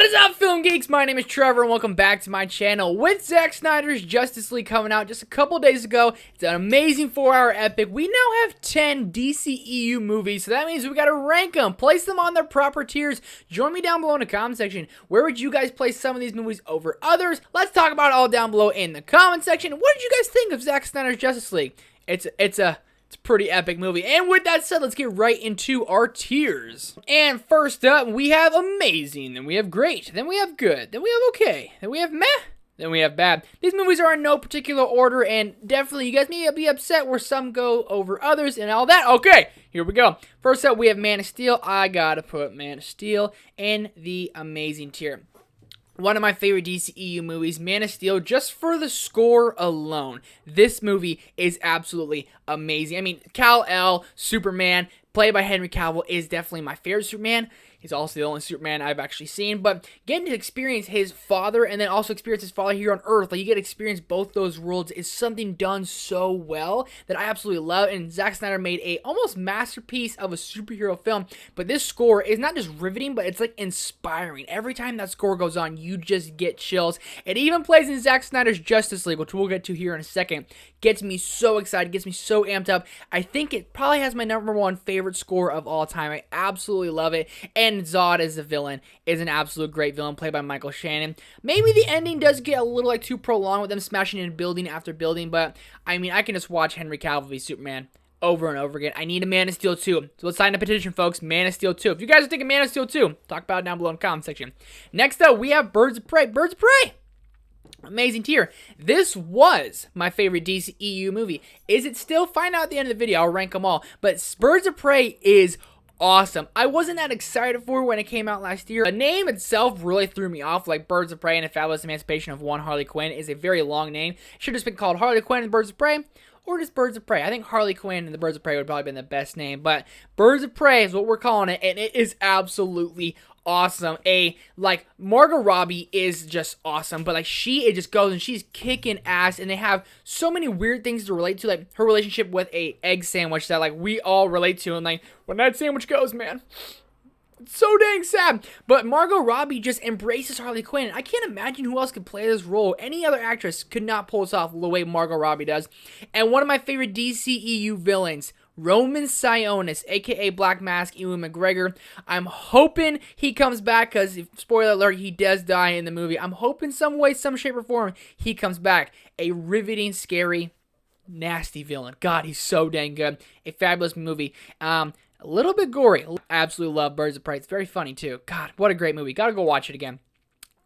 What is up, film geeks? My name is Trevor, and welcome back to my channel. With Zack Snyder's Justice League coming out just a couple days ago, it's an amazing 4-hour epic. We now have 10 DCEU movies, so that means we gotta rank them, place them on their proper tiers. Join me down below in the comment section. Where would you guys place some of these movies over others? Let's talk about it all down below in the comment section. What did you guys think of Zack Snyder's Justice League? It's a pretty epic movie. And with that said, let's get right into our tiers. And first up, we have amazing, then we have great, then we have good, then we have okay, then we have meh, then we have bad. These movies are in no particular order, and definitely you guys may be upset where some go over others and all that. Okay, here we go. First up, we have Man of Steel. I gotta put Man of Steel in the amazing tier. One of my favorite DCEU movies, Man of Steel, just for the score alone. This movie is absolutely amazing. I mean, Kal-El, Superman, played by Henry Cavill, is definitely my favorite Superman. He's also the only Superman I've actually seen, but getting to experience his father and then also experience his father here on Earth, like you get to experience both those worlds, is something done so well that I absolutely love, and Zack Snyder made a almost masterpiece of a superhero film, but this score is not just riveting, but it's like inspiring. Every time that score goes on, you just get chills. It even plays in Zack Snyder's Justice League, which we'll get to here in a second. Gets me so excited, gets me so amped up. I think it probably has my #1 favorite score of all time. I absolutely love it, and Zod as the villain is an absolute great villain played by Michael Shannon. Maybe the ending does get a little too prolonged with them smashing in building after building, but I mean, I can just watch Henry Cavill be Superman over and over again. I need a Man of Steel 2. So let's sign a petition, folks. Man of Steel 2. If you guys are thinking Man of Steel 2, talk about it down below in the comment section. Next up, we have Birds of Prey. Birds of Prey! Amazing tier. This was my favorite DCEU movie. Is it still? Find out at the end of the video. I'll rank them all. But Birds of Prey is awesome. I wasn't that excited for it when it came out last year. The name itself really threw me off. Like Birds of Prey and a Fabulous Emancipation of One Harley Quinn is a very long name. It should have just been called Harley Quinn and Birds of Prey, or just Birds of Prey. I think Harley Quinn and the Birds of Prey would probably been the best name, but Birds of Prey is what we're calling it, and it is absolutely awesome. Margot Robbie is just awesome, but it just goes and she's kicking ass, and they have so many weird things to relate to, like her relationship with a egg sandwich that we all relate to, and when that sandwich goes, man, it's so dang sad. But Margot Robbie just embraces Harley Quinn. I can't imagine who else could play this role. Any other actress could not pull this off the way Margot Robbie does. And one of my favorite DCEU villains, Roman Sionis, aka Black Mask, Ewan McGregor. I'm hoping he comes back, because, spoiler alert, he does die in the movie. I'm hoping some way, some shape or form, he comes back. A riveting, scary, nasty villain. God, he's so dang good. A fabulous movie. A little bit gory. I absolutely love Birds of Prey. It's very funny too. God, what a great movie. Gotta go watch it again.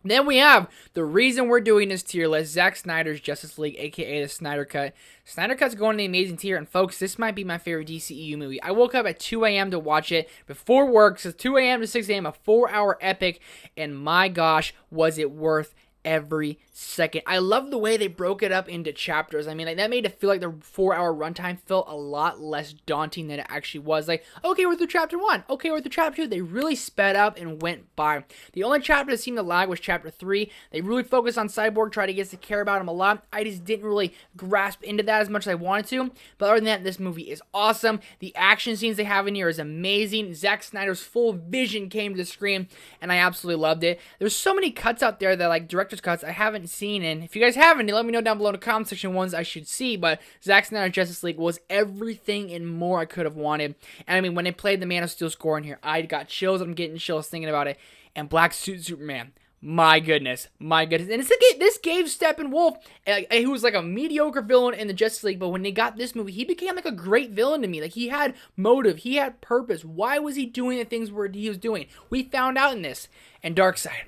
Then we have the reason we're doing this tier list, Zack Snyder's Justice League, aka the Snyder Cut. Snyder Cut's going to the amazing tier, and folks, this might be my favorite DCEU movie. I woke up at 2 a.m. to watch it before work, so 2 a.m. to 6 a.m., a 4-hour epic, and my gosh, was it worth every second. I love the way they broke it up into chapters. I mean, that made it feel like the 4-hour runtime felt a lot less daunting than it actually was. Okay, we're through chapter 1. Okay, we're through chapter 2. They really sped up and went by. The only chapter that seemed to lag was chapter 3. They really focused on Cyborg, tried to get us to care about him a lot. I just didn't really grasp into that as much as I wanted to. But other than that, this movie is awesome. The action scenes they have in here is amazing. Zack Snyder's full vision came to the screen, and I absolutely loved it. There's so many cuts out there that director's cuts I haven't seen, and if you guys haven't, let me know down below in the comment section ones I should see. But Zack Snyder's Justice League was everything and more I could have wanted. And I mean, when they played the Man of Steel score in here, I got chills. I'm getting chills thinking about it. And Black Suit Superman, my goodness. And this gave Steppenwolf, who was a mediocre villain in the Justice League, but when they got this movie, he became a great villain to me. He had motive, he had purpose. Why was he doing the things he was doing? We found out in this. And Darkseid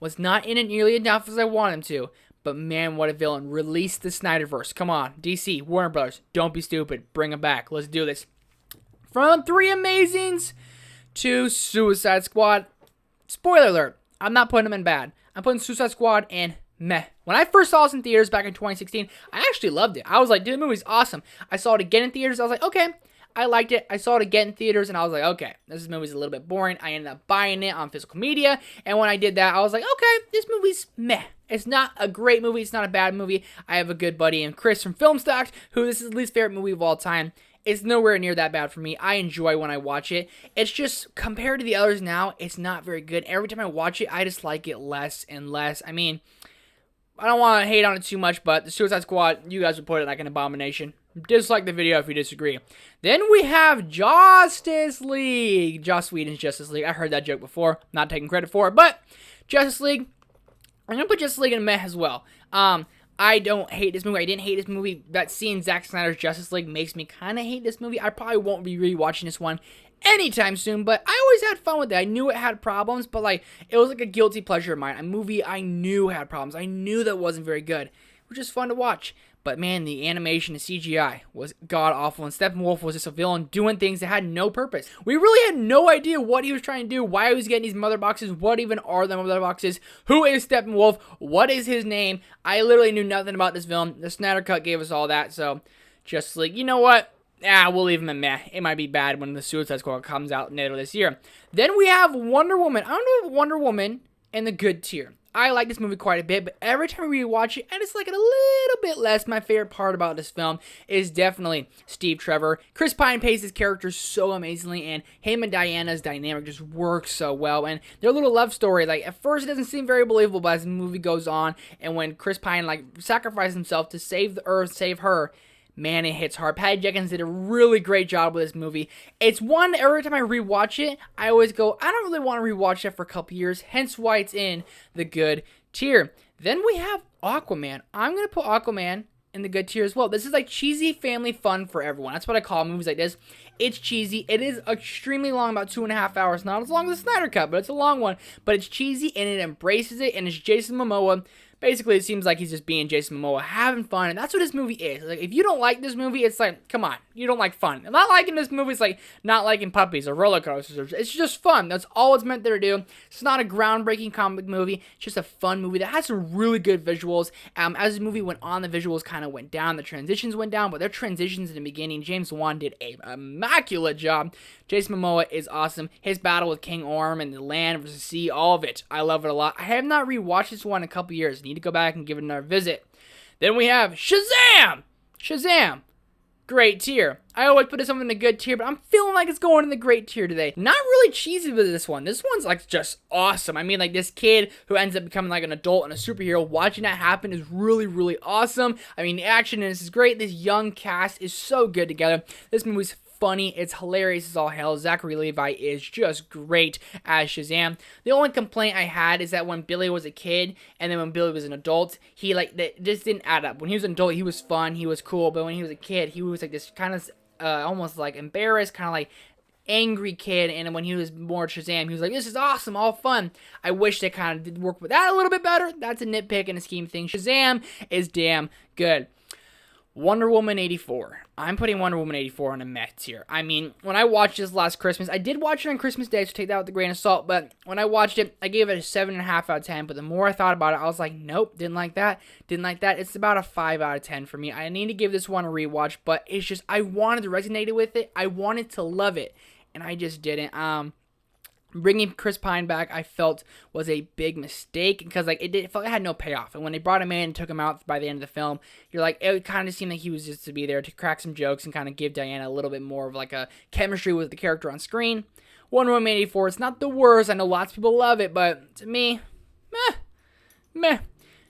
was not in it nearly enough as I want him to, but man, what a villain. Release the Snyderverse. Come on, DC, Warner Brothers, don't be stupid. Bring him back. Let's do this. From 3 Amazings to Suicide Squad. Spoiler alert, I'm not putting them in bad. I'm putting Suicide Squad in meh. When I first saw this in theaters back in 2016, I actually loved it. I was like, dude, the movie's awesome. I saw it again in theaters. I was like, okay, I liked it. I saw it again in theaters, and I was like, okay, this movie's a little bit boring. I ended up buying it on physical media, and when I did that, I was like, okay, this movie's meh. It's not a great movie. It's not a bad movie. I have a good buddy, and Chris from Film Stocks, who this is his least favorite movie of all time. It's nowhere near that bad for me. I enjoy when I watch it. It's just, compared to the others now, it's not very good. Every time I watch it, I just like it less and less. I mean, I don't want to hate on it too much, but the Suicide Squad, you guys would put it like an abomination. Dislike the video if you disagree. Then we have Justice League. Joss Whedon's Justice League. I heard that joke before. Not taking credit for it, but Justice League. I'm going to put Justice League in meh as well. I don't hate this movie. I didn't hate this movie. That seeing Zack Snyder's Justice League makes me kind of hate this movie. I probably won't be rewatching this one anytime soon, but I always had fun with it. I knew it had problems, but like it was like a guilty pleasure of mine. A movie I knew had problems. I knew that wasn't very good, which is fun to watch. But man, the animation and CGI was god-awful, and Steppenwolf was just a villain doing things that had no purpose. We really had no idea what he was trying to do, why he was getting these mother boxes, what even are the mother boxes, who is Steppenwolf, what is his name. I literally knew nothing about this film. The Snyder Cut gave us all that, so just like, you know what? We'll leave him in meh. It might be bad when the Suicide Squad comes out later this year. Then we have Wonder Woman. I don't know Wonder Woman in the good tier. I like this movie quite a bit, but every time I rewatch it, I just like it a little bit less. My favorite part about this film is definitely Steve Trevor. Chris Pine plays his character so amazingly, and him and Diana's dynamic just works so well. And their little love story, like at first it doesn't seem very believable, but as the movie goes on, and when Chris Pine like sacrifices himself to save the Earth, save her, man, it hits hard. Patty Jenkins did a really great job with this movie. It's one, every time I rewatch it, I always go, I don't really want to rewatch it for a couple years, hence why it's in the good tier. Then we have Aquaman. I'm going to put Aquaman in the good tier as well. This is like cheesy family fun for everyone. That's what I call movies like this. It's cheesy. It is extremely long, about 2.5 hours. Not as long as the Snyder Cut, but it's a long one. But it's cheesy, and it embraces it, and it's Jason Momoa. Basically, it seems like he's just being Jason Momoa, having fun, and that's what this movie is. Like, if you don't like this movie, it's like, come on, you don't like fun. And not liking this movie is like not liking puppies or roller coasters. It's just fun. That's all it's meant there to do. It's not a groundbreaking comic movie. It's just a fun movie that has some really good visuals. As the movie went on, the visuals kind of went down. The transitions went down, but their transitions in the beginning, James Wan did an immaculate job. Jason Momoa is awesome. His battle with King Orm and the land versus sea, all of it. I love it a lot. I have not rewatched this one in a couple years. Need to go back and give it another visit. Then we have Shazam! Shazam! Great tier. I always put this one in the good tier, but I'm feeling like it's going in the great tier today. Not really cheesy with this one. This one's like just awesome. I mean, like this kid who ends up becoming like an adult and a superhero, watching that happen is really, really awesome. I mean, the action in this is great. This young cast is so good together. This movie's funny, it's hilarious as all hell. Zachary Levi is just great as Shazam. The only complaint I had is that when Billy was a kid and then when Billy was an adult, he like that just didn't add up. When he was an adult, he was fun, he was cool, but when he was a kid, he was like this kind of almost like embarrassed, kind of like angry kid, and when he was more Shazam, he was like, this is awesome, all fun. I wish they kind of did work with that a little bit better. That's a nitpick in the scheme of things. Shazam is damn good. Wonder Woman 84. I'm putting Wonder Woman 84 on a meh tier. I mean, when I watched this last Christmas, I did watch it on Christmas Day, so take that with a grain of salt, but when I watched it, I gave it a 7.5 out of 10, but the more I thought about it, I was like, nope, didn't like that. It's about a 5 out of 10 for me. I need to give this one a rewatch, but it's just, I wanted to resonate with it. I wanted to love it, and I just didn't. Bringing Chris Pine back, I felt was a big mistake because like it felt like it had no payoff. And when they brought him in and took him out by the end of the film, you're like, it kind of seemed like he was just to be there to crack some jokes and kind of give Diana a little bit more of like a chemistry with the character on screen. Wonder Woman 84, it's not the worst. I know lots of people love it, but to me, meh.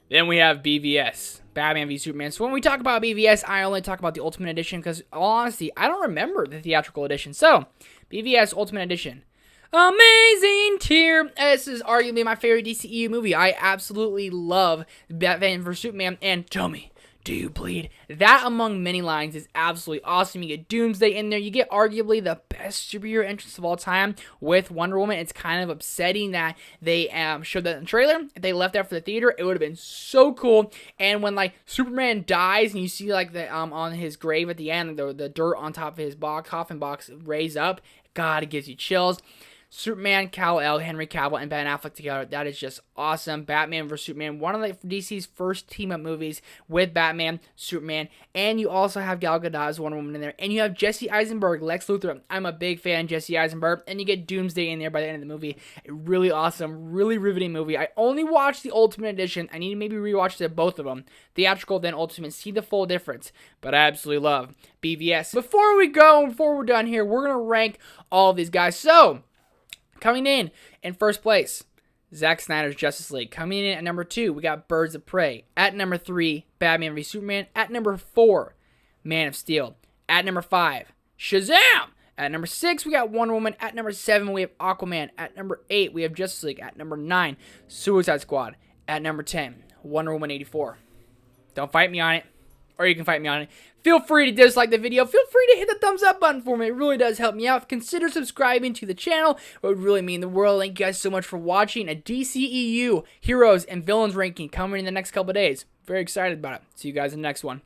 Then we have BVS, Batman v Superman. So when we talk about BVS, I only talk about the Ultimate Edition because, all honesty, I don't remember the theatrical edition. So, BVS Ultimate Edition. Amazing tier. This is arguably my favorite DCEU movie. I absolutely love Batman vs Superman. And tell me, do you bleed? That, among many lines, is absolutely awesome. You get Doomsday in there. You get arguably the best superhero entrance of all time with Wonder Woman. It's kind of upsetting that they showed that in the trailer. If they left that for the theater, it would have been so cool. And when like Superman dies and you see like the on his grave at the end, the dirt on top of his coffin box raise up, God, it gives you chills. Superman, Kal-El, Henry Cavill, and Ben Affleck together. That is just awesome. Batman vs. Superman, one of DC's first team-up movies with Batman, Superman, and you also have Gal Gadot as Wonder Woman in there, and you have Jesse Eisenberg, Lex Luthor. I'm a big fan of Jesse Eisenberg, and you get Doomsday in there by the end of the movie. A really awesome, really riveting movie. I only watched the Ultimate Edition. I need to maybe rewatch both of them, theatrical then Ultimate, see the full difference, but I absolutely love BVS. Before we're done here, we're going to rank all of these guys. So, coming in first place, Zack Snyder's Justice League. Coming in at number 2, we got Birds of Prey. At number 3, Batman v Superman. At number 4, Man of Steel. At number 5, Shazam. At number 6, we got Wonder Woman. At number 7, we have Aquaman. At number 8, we have Justice League. At number 9, Suicide Squad. At number 10, Wonder Woman 84. Don't fight me on it, or you can fight me on it. Feel free to dislike the video. Feel free to hit the thumbs up button for me. It really does help me out. Consider subscribing to the channel. It would really mean the world. Thank you guys so much for watching. A DCEU Heroes and Villains ranking coming in the next couple of days. Very excited about it. See you guys in the next one.